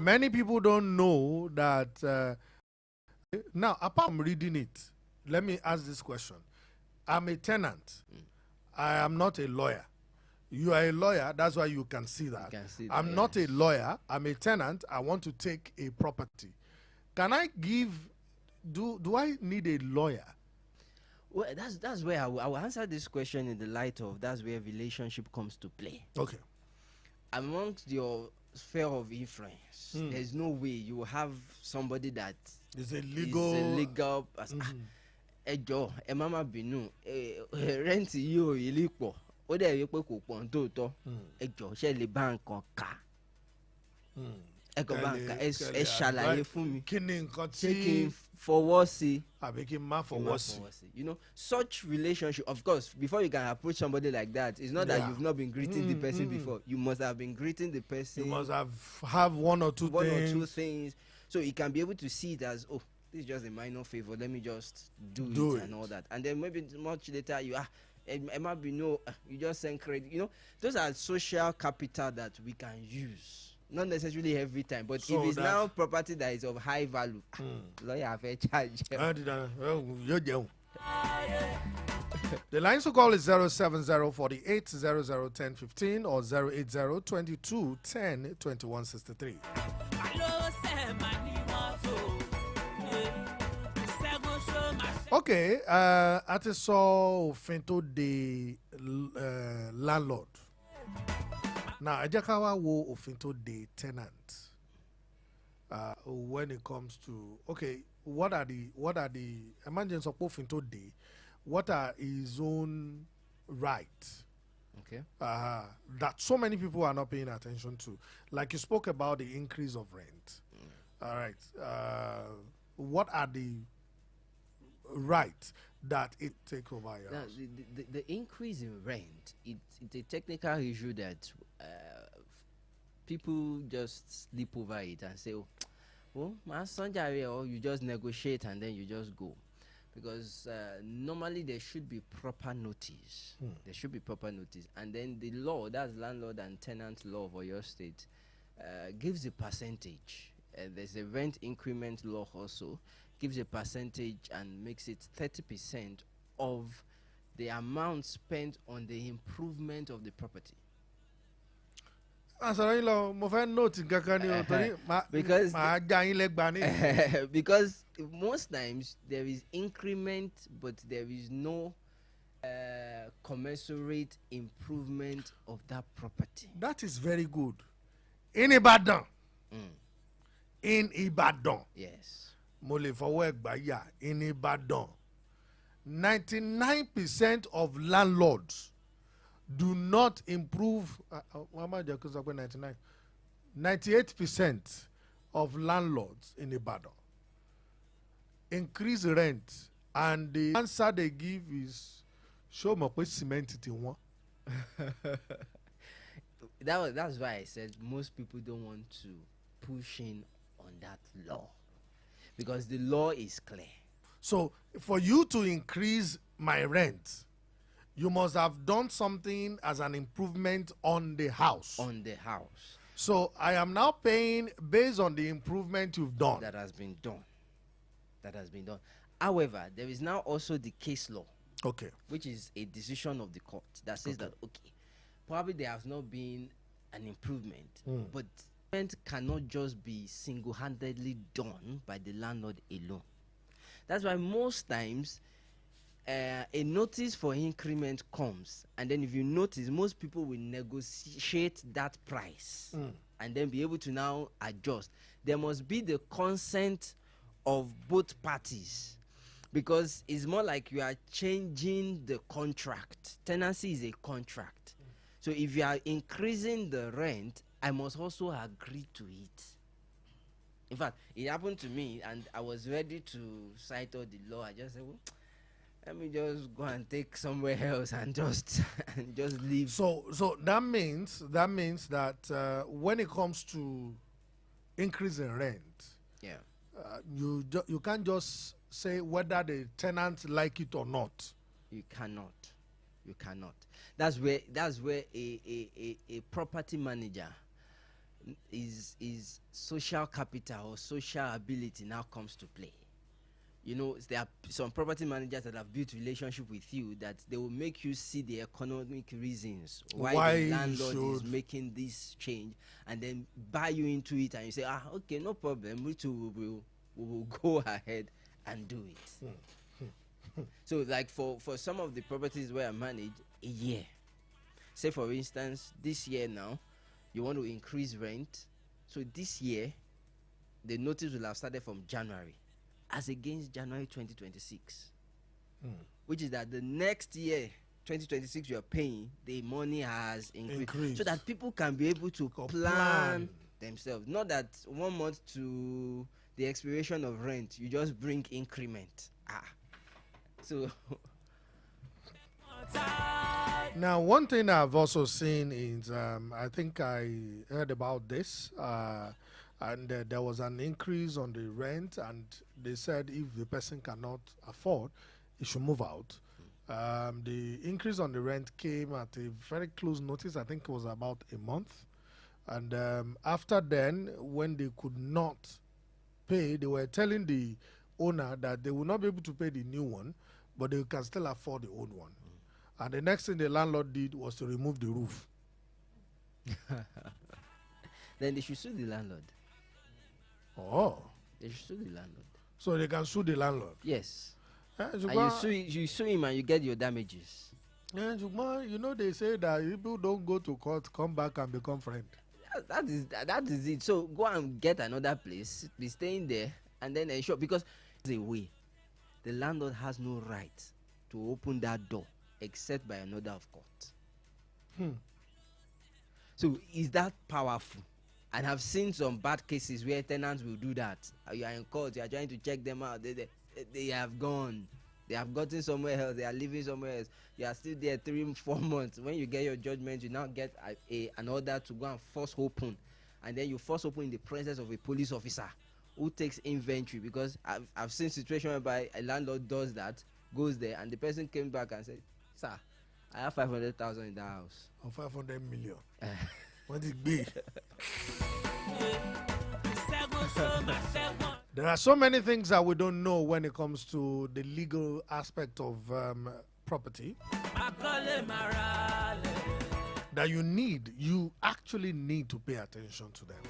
Many people don't know that. Now, apart from reading it, let me ask this question. I'm a tenant. I am not a lawyer. You are a lawyer, that's why you can see that. I'm not a lawyer. I'm a tenant. I want to take a property. Can I give? Do I need a lawyer? Well, that's where I will answer this question in the light of that's where relationship comes to play. Okay. Amongst your sphere of influence, there's no way you will have somebody that is a legal ẹjọ ẹ má má bínú rent yìí ò yìí pọ̀ ó dẹ̀ rí pé kò pọ̀ nítòótọ́ ẹjọ ṣe lè bá nǹkan kà ẹ kàn bá nǹkan ẹ ṣàlàyé fún mi kí ni nǹkan ṣé kí n fọwọ́ sí àbí kí n má fọwọ́ sí. You know, such relationship, of course, before you can approach somebody like that, it's not that you've not been greeting the person before. You must have been greeting the person. You must have one or two things. So you can be able to see it as, oh, this is just a minor favor. Let me just do it and all that. And then maybe much later you you just send credit. You know, those are social capital that we can use. Not necessarily every time, but so if it's now property that is of high value, lawyer have a charge. The lines to call is 070-4800-1015 or 080-22-10-2163. Okay, at a so finto de landlord. Now, Ajakawa wo ofinto de tenant. When it comes to what are the emergence of ofinto de? What are his own rights? Okay. That so many people are not paying attention to. Like you spoke about the increase of rent. All right. What are the rights that it takes over your house? The increase in rent, it's a technical issue that people just sleep over it and say, oh, my son, or you just negotiate and then you just go. Because normally there should be proper notice. There should be proper notice. And then the law, that's landlord and tenant law for your state, gives a percentage. There's a rent increment law also, gives a percentage and makes it 30% of the amount spent on the improvement of the property. Because most times there is increment, but there is no commensurate improvement of that property. That is very good. In Ibadan. In Ibadan. Yes. In Ibadan. 99% of landlords do not improve. 98% of landlords in Ibadan increase rent, and the answer they give is show me cement it in one. That's why I said most people don't want to push in on that law, because the law is clear. So for you to increase my rent, you must have done something as an improvement on the house. On the house. So I am now paying based on the improvement you've done. That has been done. That has been done. However, there is now also the case law. Okay. Which is a decision of the court that says that, probably there has not been an improvement, but improvement cannot just be single-handedly done by the landlord alone. That's why most times a notice for increment comes, and then if you notice, most people will negotiate that price and then be able to now adjust. There must be the consent of both parties, because it's more like you are changing the contract. Tenancy is a contract. So if you are increasing the rent, I must also agree to it. In fact, it happened to me, and I was ready to cite all the law. I just said, well, let me just go and take somewhere else and just leave. So that means that when it comes to increasing rent, you can't just say whether the tenants like it or not. You cannot. That's where a property manager is social capital or social ability now comes to play. You know, there are some property managers that have built relationship with you that they will make you see the economic reasons why the landlord is making this change, and then buy you into it, and you say, okay, no problem, we too will go ahead and do it. So like for some of the properties where I manage, a year, say for instance this year now you want to increase rent, so this year the notice will have started from January as against January 2026, which is that the next year 2026 you are paying, the money has increased. So that people can be able to plan themselves, not that 1 month to the expiration of rent you just bring increment. So now, one thing I've also seen is I think I heard about this, and there was an increase on the rent, and they said if the person cannot afford, he should move out. The increase on the rent came at a very close notice. I think it was about a month, and after then, when they could not pay, they were telling the owner that they will not be able to pay the new one, but they can still afford the old one. And the next thing the landlord did was to remove the roof. Then they should sue the landlord. Oh. They should sue the landlord. So they can sue the landlord? Yes. And you sue him and you get your damages. You know, they say that people don't go to court, come back and become friends. That is it. So go and get another place, be staying there, and then ensure, because there's a way. The landlord has no right to open that door except by an order of court. So is that powerful? And I've seen some bad cases where tenants will do that. You are in court, you are trying to check them out. They have gone. They have gotten somewhere else. They are living somewhere else. You are still there 3-4 months. When you get your judgment, you now get an order to go and force open. And then you force open in the presence of a police officer who takes inventory, because I've seen situations whereby a landlord does that, goes there, and the person came back and said, "Sir, I have 500,000 in the house." Or 500 million. What is big? There are so many things that we don't know when it comes to the legal aspect of property that you actually need to pay attention to them.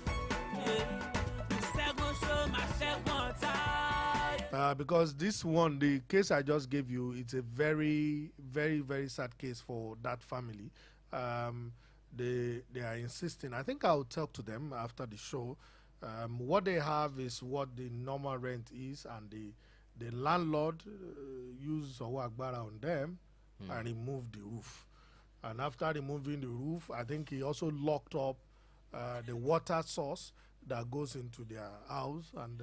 Because this one, the case I just gave you, it's a very, very, very sad case for that family. They are insisting. I think I'll talk to them after the show. What they have is what the normal rent is, and the landlord used Agbara on them and removed the roof. And after removing the roof, I think he also locked up the water source that goes into their house, and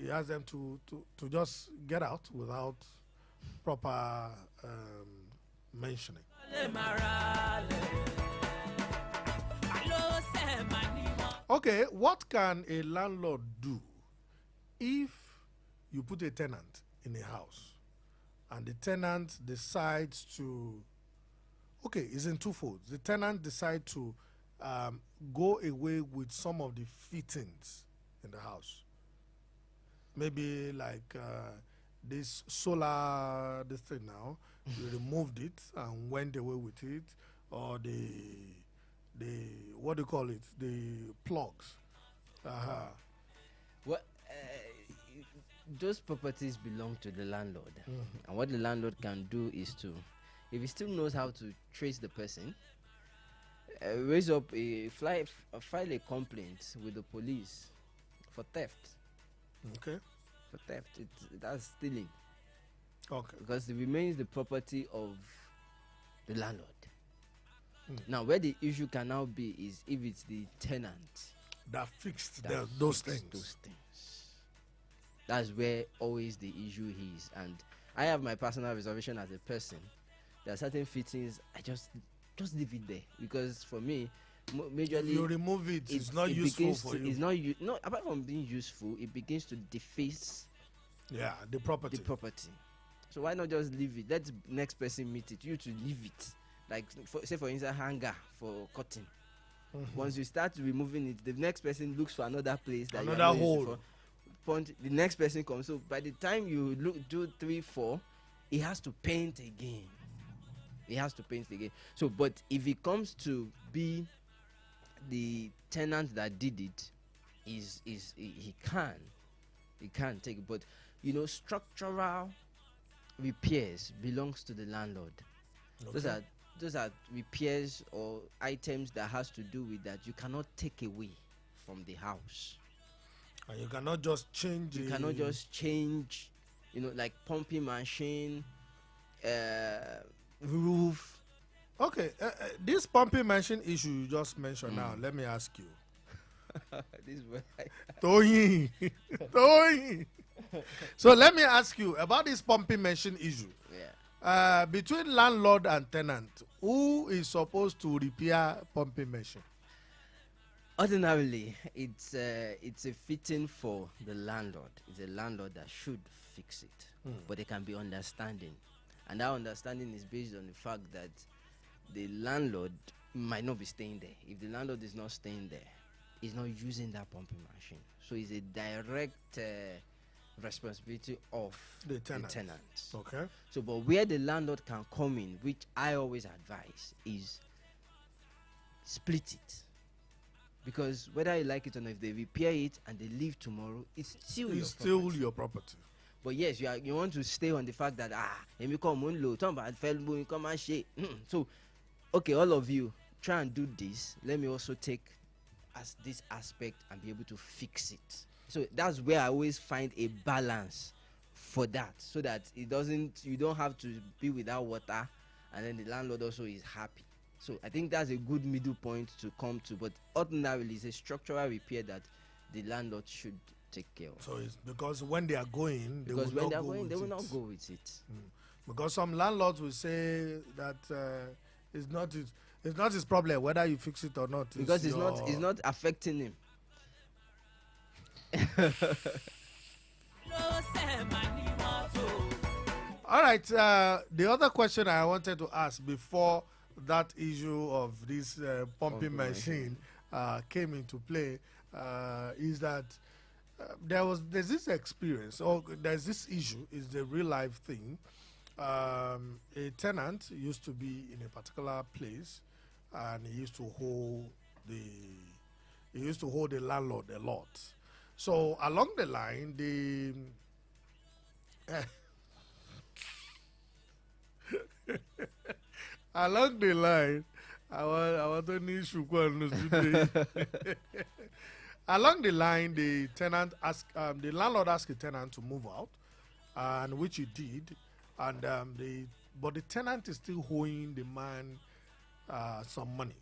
he asked them to just get out without proper mentioning. Okay, what can a landlord do if you put a tenant in a house and the tenant decides to, okay, it's in twofold. The tenant decides to go away with some of the fittings in the house. Maybe like this solar, this thing now, you removed it and went away with it, or the what do you call it? The plugs. Well, those properties belong to the landlord, and what the landlord can do is to, if he still knows how to trace the person, raise up file a complaint with the police for theft. Okay. For theft, that's stealing. Okay. Because it remains the property of the landlord. Now, where the issue can now be is if it's the tenant that fixed those things. That's where always the issue is. And I have my personal reservation as a person. There are certain fittings I just leave it there, because for me, majorly, if you remove it, it's not useful for you. It's not apart from being useful, it begins to deface the property. So why not just leave it? Let the next person meet it. You to leave it. Like, say for instance, hanger for cotton. Once you start removing it, the next person looks for another place that you are Another not using hole. for. Point, the next person comes. So by the time you do 3, 4, he has to paint again. He has to paint again. So, but if it comes to be the tenant that did it, he can take it. But structural repairs belongs to the landlord. Okay. Those are repairs or items that has to do with that you cannot take away from the house. And you cannot just change. You cannot just change, like pumping machine, roof. Okay, this pumping machine issue you just mentioned now, let me ask you. This is where Toyin. Toyin. So let me ask you about this pumping machine issue. yeah. Between landlord and tenant, who is supposed to repair pumping machine? Ordinarily, it's a fitting for the landlord. It's a landlord that should fix it, but they can be understanding, and that understanding is based on the fact that the landlord might not be staying there. If the landlord is not staying there, he's not using that pumping machine, so it's a direct responsibility of The tenant. Okay. So, but where the landlord can come in, which I always advise, is split it. Because whether you like it or not, if they repair it and they leave tomorrow, it's still your property. But yes, you want to stay on the fact that you come on low, come and shake. So, okay, all of you try and do this. Let me also take as this aspect and be able to fix it. So that's where I always find a balance for that, so that you don't have to be without water, and then the landlord also is happy. So I think that's a good middle point to come to. But ordinarily, it's a structural repair that the landlord should take care of. So it's because when they are going, they will not go with it. Because some landlords will say that it's not his problem whether you fix it or not. Because it's not affecting him. All right. The other question I wanted to ask before that issue of this pumping machine came into play is that there's this experience, or there's this issue, is the real life thing. A tenant used to be in a particular place, and he used to hold the landlord a lot. So along the line, along the line, I want to need along the line, the tenant the landlord asked the tenant to move out, and which he did, and but the tenant is still owing the man some money.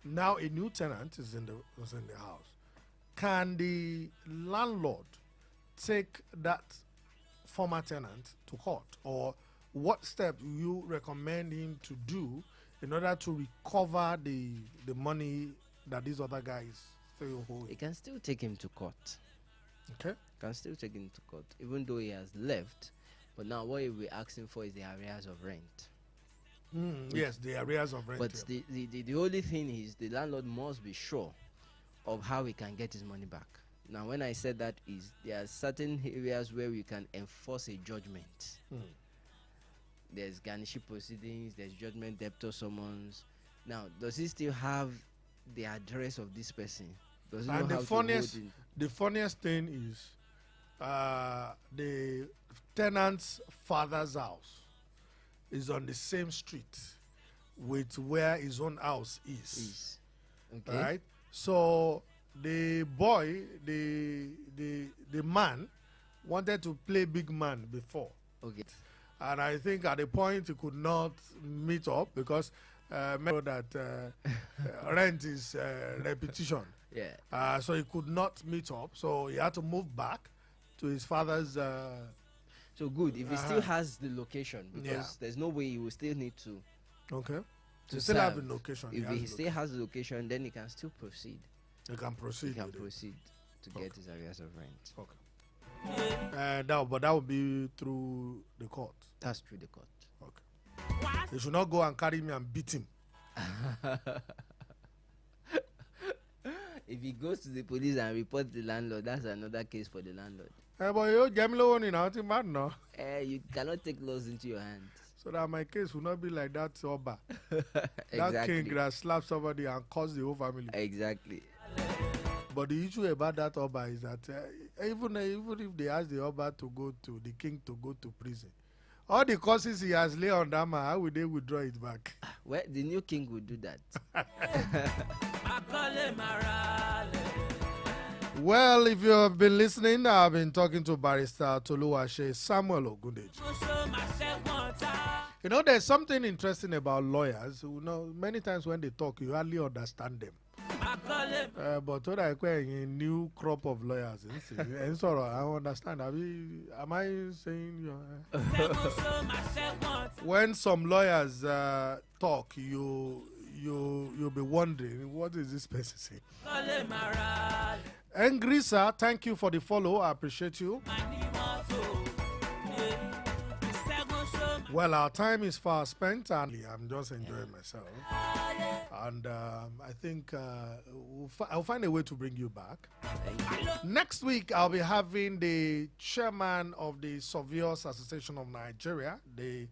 Now a new tenant is in the house. Can the landlord take that former tenant to court, or what step you recommend him to do in order to recover the money that these other guys still hold? He can still take him to court. Okay. Can still take him to court, even though he has left. But now what he'll be asking for is the arrears of rent. Yes, the arrears of rent. But the only thing is the landlord must be sure of how he can get his money back. Now, when I said that, is there are certain areas where we can enforce a judgment. There's garnishing proceedings, there's judgment debtor summons. Now, does he still have the address of this person? Does he And know the funniest thing is the tenant's father's house is on the same street with where his own house is. Okay. Right? So the boy, the man wanted to play big man before. Okay. And I think at the point he could not meet up because remember that rent is repetition. Yeah. So he could not meet up. So he had to move back to his father's. So good. If he still has the location, because there's no way he will still need to. Okay. To still have serve. the location. If he still has the location, then he can still proceed. He can proceed. He can proceed to get his arrears of rent. Okay. But that would be through the court. That's through the court. Okay. They should not go and carry me and beat him. if he goes to the police and reports the landlord, that's another case for the landlord. But you Jamilo one in out mad no. You cannot take laws into your hands. So that my case will not be like that Oba. Exactly. That king that slap somebody and cause the whole family. Exactly. But the issue about that Oba is that even if they ask the Oba to go to the king to go to prison, all the causes he has laid on that man, how will they withdraw it back? Well, the new king will do that. Well, if you have been listening, I've been talking to Barrister Toluwase Samuel Ogundeji. You know, there's something interesting about lawyers. You know, many times when they talk, you hardly understand them. But what I call a new crop of lawyers, and so I understand. Am I saying when some lawyers talk, you'll be wondering what is this person saying. Angry sir, thank you for the follow. I appreciate you. Well, our time is far spent, and I'm just enjoying myself. And I think I'll find a way to bring you back. Next week, I'll be having the chairman of the Surveyors Association of Nigeria, the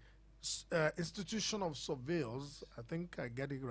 Institution of Surveyors. I think I get it right.